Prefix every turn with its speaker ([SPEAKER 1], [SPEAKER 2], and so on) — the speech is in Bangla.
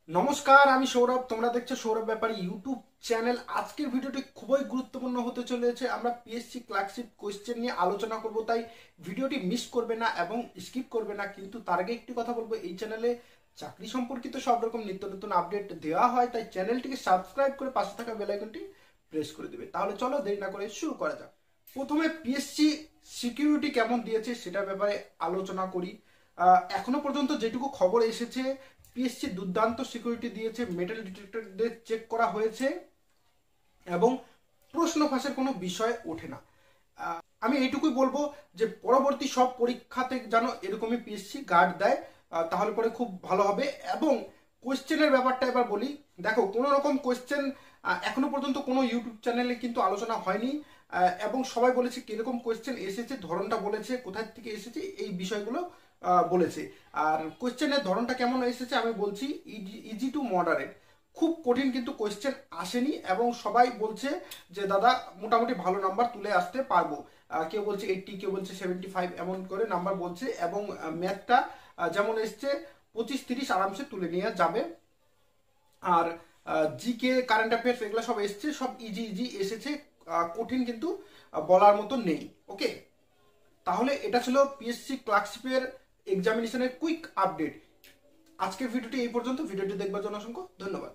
[SPEAKER 1] নমস্কার, আমি সৌরভ। তোমরা দেখছো সৌরভ ব্যাপারী ইউটিউব চ্যানেল। আজকের ভিডিওটি খুবই গুরুত্বপূর্ণ হতে চলেছে। আমরা পিএসসি ক্লার্কশিপ কোয়েশ্চেন নিয়ে আলোচনা করব, তাই ভিডিওটি মিস করবে না এবং স্কিপ করবে না। কিন্তু তার আগে একটি কথা বলবো, এই চ্যানেলে চাকরি সম্পর্কিত সব রকম নিত্য নতুন আপডেট দেওয়া হয়, তাই চ্যানেলটিকে সাবস্ক্রাইব করে পাশে থাকা বেল আইকনটি প্রেস করে দেবে। তাহলে চলো দেরি না করে শুরু করা যাক। প্রথমে পিএসসি সিকিউরিটি কেমন দিয়েছে সেটার ব্যাপারে আলোচনা করি। এখনো পর্যন্ত যেটুকু খবর এসেছে, পিএসসি দুর্দান্ত সিকিউরিটি দিয়েছে। মেটাল ডিটেক্টরদের চেক করা হয়েছে এবং প্রশ্ন ফাঁসের কোনো বিষয় ওঠে না। আমি এইটুকুই বলবো যে পরবর্তী সব পরীক্ষাতে যেন এরকমই পিএসসি গার্ড দেয়, তাহলে পরে খুব ভালো হবে। এবং কোয়েশ্চেনের ব্যাপারটা এবার বলি। দেখো, কোনো রকম কোয়েশ্চেন এখনো পর্যন্ত কোনো ইউটিউব চ্যানেলে কিন্তু আলোচনা হয়নি, এবং সবাই বলেছে কিরকম কোয়েশ্চেন এসেছে, ধরনটা বলেছে, কোথায় থেকে এসেছে, এই বিষয়গুলো বলেছে। আর কোয়েশ্চেনের ধরনটা কেমন এসেছে আমি বলছি, ইজি টু মডারেট। খুব কঠিন কিন্তু কোয়েশ্চেন আসেনি, এবং সবাই বলছে যে দাদা মোটামুটি ভালো নাম্বার তুলে আসতে পারবো। কেউ বলছে 80, কেউ বলছে 75, এমন করে নাম্বার বলছে। এবং ম্যাথটা যেমন এসছে 25-30 আরামসে তুলে নিয়ে যাবে। আর জিকে, কারেন্ট অ্যাফেয়ার্স, এগুলো সব এসছে, সব ইজি ইজি এসেছে। কঠিন কিন্তু বলার মতো নেই। ওকে, তাহলে এটা ছিল পিএসসি ক্লার্কশিপের এক্সামিনেশনের কুইক আপডেট। আজকের ভিডিওটি এই পর্যন্ত। ভিডিওটি দেখবার জন্য অসংখ্য ধন্যবাদ।